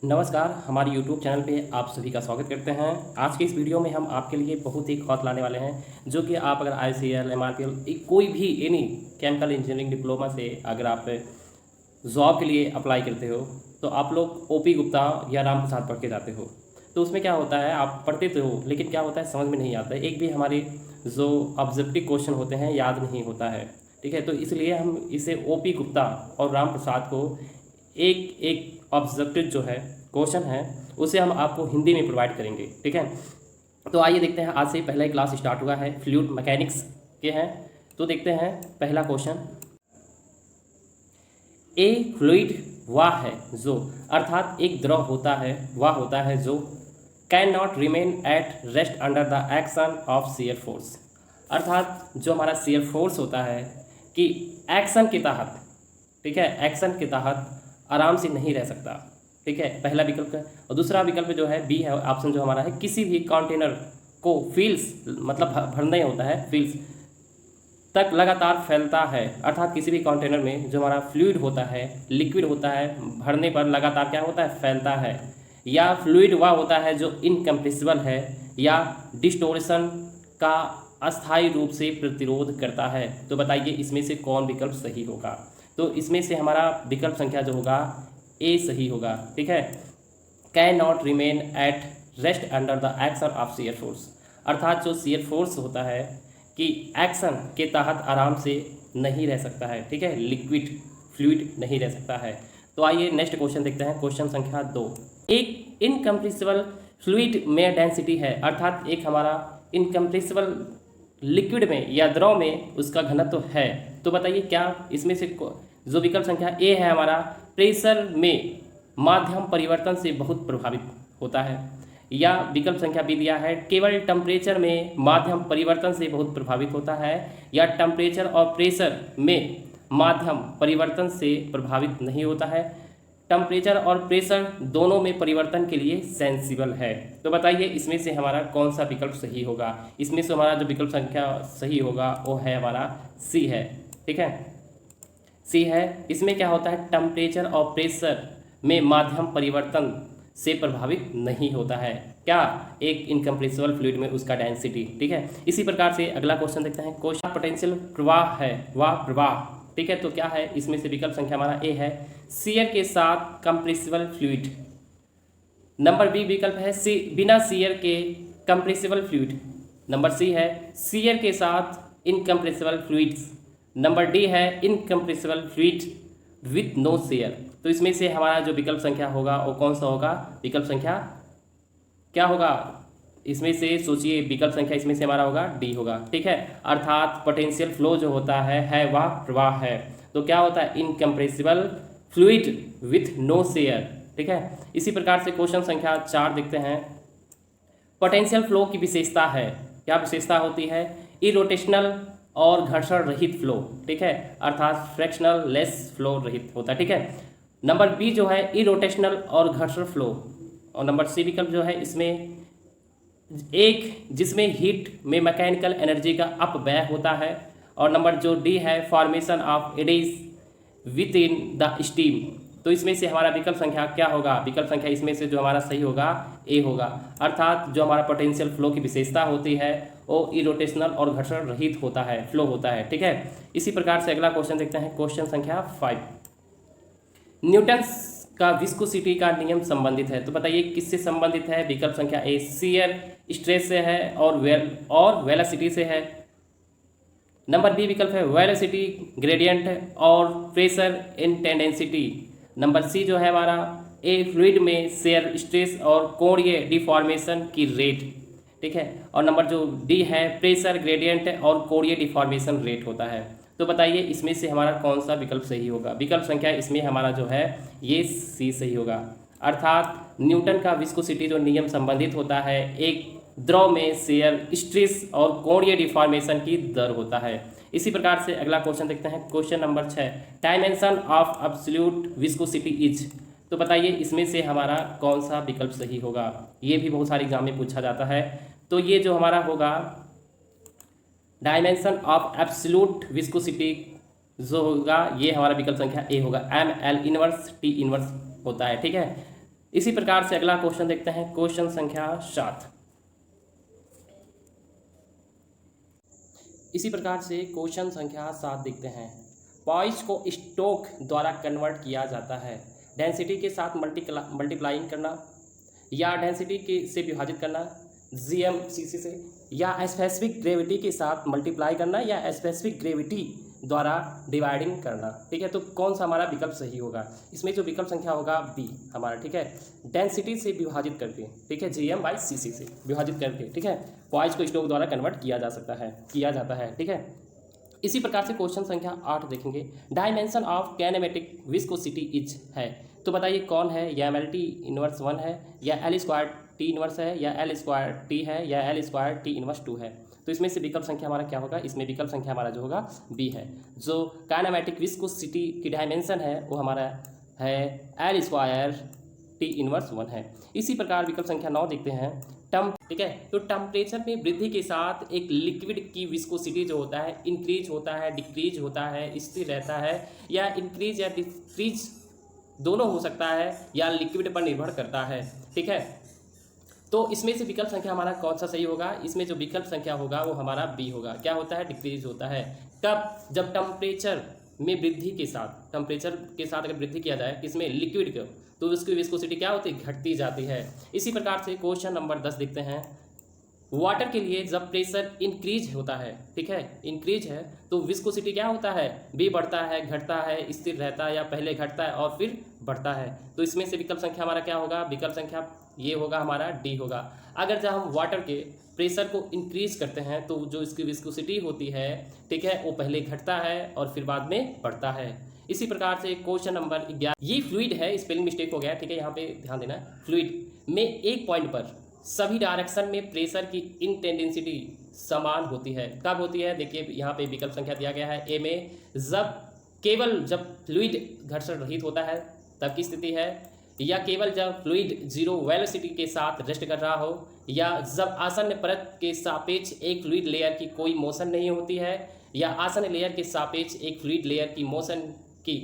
नमस्कार, हमारे YouTube channel पे आप सभी का स्वागत करते हैं। आज के इस वीडियो में हम आपके लिए बहुत ही खौफ लाने वाले हैं, जो कि आप अगर ICL, MRPL कोई भी एनी केमिकल इंजीनियरिंग डिप्लोमा से अगर आप जॉब के लिए अप्लाई करते हो, तो आप लोग OP गुप्ता या राम प्रसाद पढ़ के जाते हो। तो उसमें क्या होता है, आप पढ़ते तो हो लेकिन क्या होता है समझ में नहीं आता है। एक भी हमारे जो ऑब्जेक्टिव क्वेश्चन होते हैं याद नहीं होता है। ठीक है, तो इसलिए हम इसे OP गुप्ता और राम प्रसाद को एक एक ऑब्जेक्टिव जो है क्वेश्चन है उसे हम आपको हिंदी में प्रोवाइड करेंगे। ठीक है, तो आइए देखते हैं। आज से पहला ही क्लास स्टार्ट हुआ है, फ्लूइड मैकेनिक्स के हैं। तो देखते हैं पहला क्वेश्चन। ए फ्लूइड वह है जो, अर्थात एक द्रव होता है, वह होता है जो can not remain at rest under the action of shear force. अर्थात जो हमारा शियर फोर्स होता है कि एक्शन के तहत, ठीक है, एक्शन के तहत आराम से नहीं रह सकता। ठीक है, पहला विकल्प है। और दूसरा विकल्प जो है बी है, ऑप्शन जो हमारा है, किसी भी कंटेनर को फील्स मतलब भरना होता है, फील्स तक लगातार फैलता है। अर्थात किसी भी कंटेनर में जो हमारा फ्लूइड होता है, लिक्विड होता है, भरने पर लगातार क्या होता है, फैलता है। या फ्लूइड वह होता है जो इनकम्प्रेसिबल है या डिस्टोर्शन का अस्थायी रूप से प्रतिरोध करता है। तो बताइए इसमें से कौन विकल्प सही होगा। तो इसमें से हमारा विकल्प संख्या जो होगा ए सही होगा। ठीक है, can not remain at rest under the action of shear force. अर्थात जो शियर फोर्स होता है कि एक्शन के तहत आराम से नहीं रह सकता है। ठीक है, लिक्विड फ्लूइड नहीं रह सकता है। तो आइए नेक्स्ट क्वेश्चन देखते हैं, क्वेश्चन संख्या 2। एक इनकम्प्रेसिबल फ्लूइड में डेंसिटी है, अर्थात एक हमारा इनकम्प्रेसिबल लिक्विड में या द्रव में उसका घनत्व है। तो बताइए क्या इसमें से जो विकल्प संख्या ए है हमारा, प्रेशर में माध्यम परिवर्तन से बहुत प्रभावित होता है, या विकल्प संख्या बी दिया है केवल टेम्परेचर में माध्यम परिवर्तन से बहुत प्रभावित होता है, या टेम्परेचर और प्रेशर में माध्यम परिवर्तन से प्रभावित नहीं होता है, टेम्परेचर और प्रेशर दोनों में परिवर्तन के लिए सेंसिबल है। तो बताइए इसमें से हमारा कौन सा विकल्प सही होगा। इसमें से हमारा जो विकल्प संख्या सही होगा वो है हमारा सी है। ठीक है, सी है। इसमें क्या होता है, टेम्परेचर और प्रेशर में माध्यम परिवर्तन से प्रभावित नहीं होता है, क्या, एक इनकम्प्रेसिबल फ्लूइड में उसका डेंसिटी। ठीक है, इसी प्रकार से अगला क्वेश्चन देखते हैं। क्वेश्चन पोटेंशियल प्रवाह है, वह प्रवाह। ठीक है, तो क्या है इसमें से विकल्प संख्या हमारा ए है, शियर के साथ कंप्रेसिबल फ्लूइड। नंबर बी विकल्प है बिना शियर के कंप्रेसिबल फ्लूइड। नंबर सी है शियर के साथ इनकम्प्रेसिबल फ्लूइड्स। नंबर डी है incompressible fluid with no shear. तो इसमें से हमारा जो विकल्प संख्या होगा वो कौन सा होगा, विकल्प संख्या क्या होगा इसमें से, सोचिए विकल्प संख्या इसमें से हमारा होगा डी होगा। ठीक है, अर्थात पोटेंशियल फ्लो जो होता है वह प्रवाह है। तो क्या होता है, incompressible fluid with no shear. ठीक है, इसी प्रकार से क्वेश्चन संख्या 4 देखते हैं। पोटेंशियल फ्लो की विशेषता है, क्या विशेषता होती है, इरोटेशनल और घर्षण रहित फ्लो। ठीक है, अर्थात फ्रैक्शनल लेस फ्लो रहित होता है। ठीक है, नंबर बी जो है इरोटेशनल और घर्षण फ्लो। और नंबर सी विकल्प जो है इसमें एक जिसमें हीट में मैकेनिकल एनर्जी का अपव्यय होता है। और नंबर जो डी है formation of eddies within the steam. तो इसमें से हमारा विकल्प संख्या क्या होगा, विकल्प संख्या इसमें से जो हमारा सही होगा ए होगा। अर्थात जो हमारा पोटेंशियल फ्लो की विशेषता होती है वो इरोटेशनल और घर्षण रहित होता है, फ्लो होता है। ठीक है, इसी प्रकार से अगला क्वेश्चन देखते हैं, क्वेश्चन संख्या 5। न्यूटन्स का विस्कोसिटी का नियम संबंधित है। तो बताइए किससे संबंधित है, विकल्प संख्या ए शियर स्ट्रेस से है और वेलोसिटी से है। नंबर बी विकल्प है वेलोसिटी ग्रेडियंट और प्रेशर इंटेंसिटी। नंबर सी जो है हमारा ए फ्लूइड में शेयर स्ट्रेस और कोणीय डिफॉर्मेशन की रेट। ठीक है, और नंबर जो डी है प्रेशर ग्रेडियंट और कोणीय डिफॉर्मेशन रेट होता है। तो बताइए इसमें से हमारा कौन सा विकल्प सही होगा। विकल्प संख्या इसमें हमारा जो है ये सी सही होगा। अर्थात न्यूटन का विस्कोसिटी जो नियम संबंधित होता है एक द्रव में शेयर स्ट्रेस और कोणीय डिफॉर्मेशन की दर होता है। इसी प्रकार से अगला क्वेश्चन देखते हैं, question number 6। Dimension of absolute viscosity is. तो बताइए इसमें से हमारा कौन सा विकल्प सही होगा। ये भी बहुत सारे एग्जाम में पूछा जाता है। तो ये जो हमारा होगा डायमेंशन ऑफ एब्सोल्यूट विस्कोसिटी जो होगा ये हमारा विकल्प संख्या ए होगा, M L inverse T inverse होता है। ठीक है, इसी प्रकार से अगला क्वेश्चन देखते हैं, क्वेश्चन संख्या 7। इसी प्रकार से क्वेश्चन संख्या 7 देखते हैं, पॉइस को स्टोक द्वारा कन्वर्ट किया जाता है, डेंसिटी के साथ मल्टीप्लाइंग करना या डेंसिटी के से विभाजित करना जीएमसीसी से, या स्पेसिफिक ग्रेविटी के साथ मल्टीप्लाई करना या स्पेसिफिक ग्रेविटी द्वारा डिवाइडिंग करना। ठीक है, तो कौन सा हमारा विकल्प सही होगा? इसमें जो विकल्प संख्या होगा बी हमारा। ठीक है, डेंसिटी से विभाजित करके, ठीक है, GM/cc से विभाजित करके, ठीक है, पॉइस को स्टोक द्वारा कन्वर्ट किया जाता है। ठीक है, इसी प्रकार से क्वेश्चन संख्या 8 देखेंगे, dimension of kinematic viscosity is है, तो बताइए कौन है? या MLT इनवर्स 1 है, या L² T इनवर्स है, या L² T है, या L² T इनवर्स 2 है। तो इसमें से विकल्प संख्या हमारा क्या होगा? इसमें विकल्प संख्या हमारा जो होगा बी है। जो काइनेमेटिक विस्कोसिटी की डायमेंशन है वो हमारा है L² T इनवर्स 1 है। इसी प्रकार विकल्प संख्या 9 देखते हैं, ठीक है, तो टेम्परेचर में वृद्धि के साथ एक लिक्विड की विस्कोसिटी जो होता है इंक्रीज होता है, डिक्रीज होता है, स्थिर रहता है, या इंक्रीज या डिक्रीज दोनों हो सकता है, या लिक्विड पर निर्भर करता है। ठीक है, तो इसमें से विकल्प संख्या हमारा कौन सा सही होगा? इसमें जो विकल्प संख्या होगा वो हमारा बी होगा। क्या होता है? डिक्रीज होता है। कब? जब टेम्परेचर में वृद्धि के साथ, टेम्परेचर के साथ अगर वृद्धि किया जाए किसमें? लिक्विड को, तो उसकी विस्कोसिटी क्या होती है? घटती जाती है। इसी प्रकार से क्वेश्चन नंबर 10 देखते हैं, वाटर के लिए जब प्रेशर इंक्रीज होता है, ठीक है, इंक्रीज है, तो विस्कोसिटी क्या होता है? बी बढ़ता है, घटता है, स्थिर रहता है, या पहले घटता है और फिर बढ़ता है। तो इसमें से विकल्प संख्या हमारा क्या होगा? विकल्प संख्या ये होगा हमारा डी होगा। अगर जब हम वाटर के प्रेशर को इंक्रीज करते हैं तो जो इसकी विस्कोसिटी होती है, ठीक है, वो पहले घटता है और फिर बाद में बढ़ता है। इसी प्रकार से क्वेश्चन नंबर 11, ये फ्लूइड है, स्पेलिंग मिस्टेक हो गया, ठीक है, यहाँ पे ध्यान देना है। फ्लूइड में एक पॉइंट पर सभी डायरेक्शन में प्रेशर की इंटेंसिटी समान होती है। कब होती है? देखिए यहाँ पे विकल्प संख्या दिया गया है ए में, जब फ्लूइड घर्षण रहित होता है तब की स्थिति है, या केवल जब फ्लूइड जीरो वेलोसिटी के साथ रेस्ट कर रहा हो, या जब आसन्न परत के सापेक्ष एक फ्लूइड लेयर की कोई मोशन नहीं होती है, या आसन्न लेयर के सापेक्ष एक फ्लूइड लेयर की मोशन की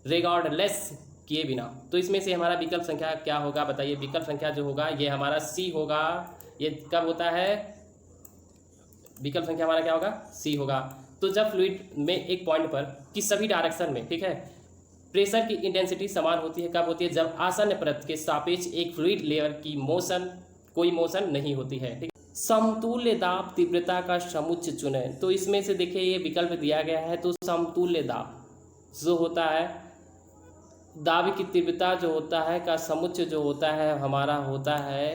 रिगार्डलेस किए बिना। तो इसमें से हमारा विकल्प संख्या क्या होगा? बताइए। विकल्प संख्या जो होगा ये हमारा सी होगा। ये कब होता है? विकल्प संख्या हमारा क्या होगा? सी होगा। तो जब फ्लूइड में एक पॉइंट पर कि सभी डायरेक्शन में, ठीक है, प्रेशर की इंटेंसिटी समान होती है। कब होती है? जब आसन्न परत के सापेक्ष एक फ्लूइड लेयर की कोई मोशन नहीं होती है। ठीक है, समतुल्य दाब तीव्रता का समुच्चय चुनें। तो इसमें से देखिए ये विकल्प दिया गया है, तो समतुल्य दाब जो होता है, दाब की तीव्रता जो होता है का समुच्चय जो होता है हमारा होता है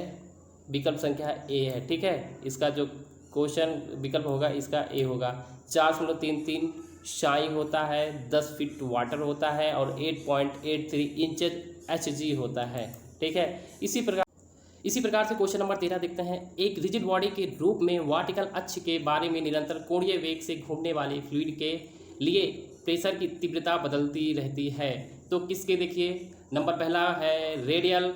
विकल्प संख्या ए है। ठीक है, इसका जो क्वेश्चन विकल्प होगा इसका ए होगा। 4.33 शाई होता है, 10 फीट वाटर होता है और 8.83 इंच HG होता है। ठीक है, इसी प्रकार से क्वेश्चन नंबर 13 देखते हैं, एक रिजिड बॉडी के रूप में वर्टिकल अक्ष के बारे में निरंतर कोणीय वेग से घूमने वाले फ्लूइड के लिए प्रेशर की तीव्रता बदलती रहती है। तो किसके? देखिए नंबर पहला है रेडियल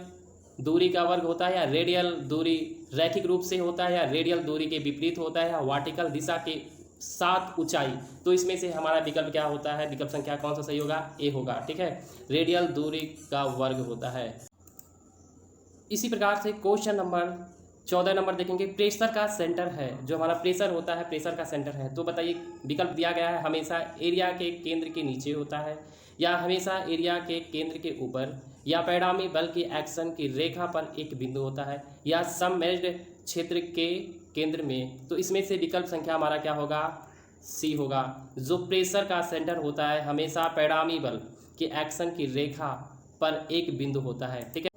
दूरी का वर्ग होता है, या रेडियल दूरी रैखिक रूप से होता है, या रेडियल दूरी के विपरीत होता है, या वर्टिकल दिशा के साथ ऊंचाई। तो इसमें से हमारा विकल्प क्या होता है? विकल्प संख्या कौन सा सही होगा? ए होगा। ठीक है, रेडियल दूरी का वर्ग होता है। इसी प्रकार से क्वेश्चन नंबर 14 नंबर देखेंगे, प्रेशर का सेंटर है, जो हमारा प्रेशर होता है प्रेशर का सेंटर है। तो बताइए विकल्प दिया गया है, हमेशा एरिया के केंद्र के नीचे होता है, या हमेशा एरिया के केंद्र के ऊपर, या पैडामी बल की एक्शन की रेखा पर एक बिंदु होता है, या सबमेर्ज्ड क्षेत्र के केंद्र में। तो इसमें से विकल्प संख्या हमारा क्या होगा? सी होगा। जो प्रेशर का सेंटर होता है हमेशा पैडामी बल की एक्शन की रेखा पर एक बिंदु होता है। ठीक है,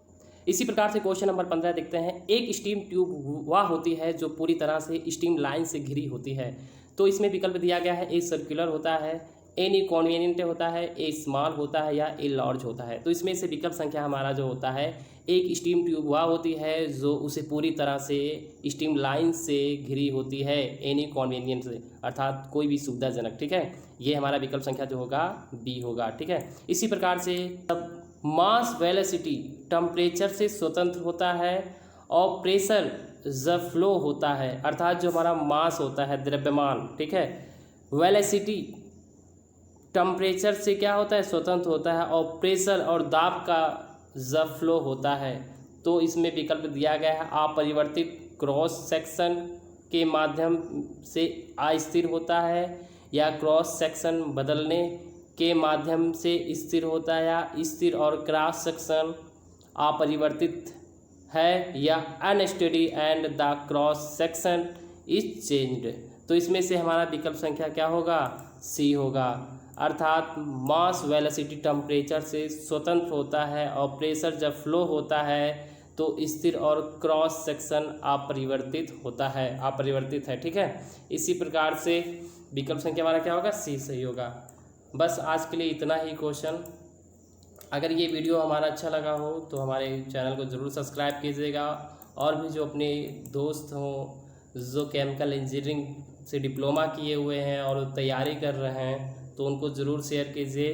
इसी प्रकार से क्वेश्चन नंबर 15 देखते हैं, एक स्टीम ट्यूब वह होती है जो पूरी तरह से स्टीम लाइन से घिरी होती है। तो इसमें विकल्प दिया गया है, ए सर्कुलर होता है, ए इनकॉन्वीनियंट होता है, ए स्मॉल होता है, या ए लार्ज होता है। तो इसमें से विकल्प संख्या हमारा जो होता है, एक स्टीम ट्यूब वह होती है जो उसे पूरी तरह से स्टीम लाइन से घिरी होती है, एनी कॉन्वीनियंट से, अर्थात कोई भी सुविधाजनक। ठीक है, ये हमारा विकल्प संख्या जो होगा बी होगा। ठीक है, इसी प्रकार से तब मास वेलोसिटी टेम्परेचर से स्वतंत्र होता है और प्रेशर जब फ्लो होता है, अर्थात जो हमारा मास होता है द्रव्यमान, ठीक है, वेलोसिटी टेम्परेचर से क्या होता है? स्वतंत्र होता है, और प्रेशर और दाब का जब फ्लो होता है। तो इसमें विकल्प दिया गया है अपरिवर्तित क्रॉस सेक्शन के माध्यम से अस्थिर होता है, या क्रॉस सेक्शन बदलने के माध्यम से स्थिर होता है, या स्थिर और क्रॉस सेक्शन अपरिवर्तित है, या unsteady and the cross section is changed. तो इसमें से हमारा विकल्प संख्या क्या होगा? सी होगा। अर्थात मास वेलोसिटी टेम्परेचर से स्वतंत्र होता है और प्रेशर जब फ्लो होता है तो स्थिर और क्रॉस सेक्शन अपरिवर्तित होता है, अपरिवर्तित है। ठीक है, इसी प्रकार से विकल्प संख्या हमारा क्या होगा? सी सही होगा। बस आज के लिए इतना ही क्वेश्चन। अगर ये वीडियो हमारा अच्छा लगा हो तो हमारे चैनल को ज़रूर सब्सक्राइब कीजिएगा, और भी जो अपने दोस्त हों जो केमिकल इंजीनियरिंग से डिप्लोमा किए हुए हैं और तैयारी कर रहे हैं तो उनको ज़रूर शेयर कीजिए।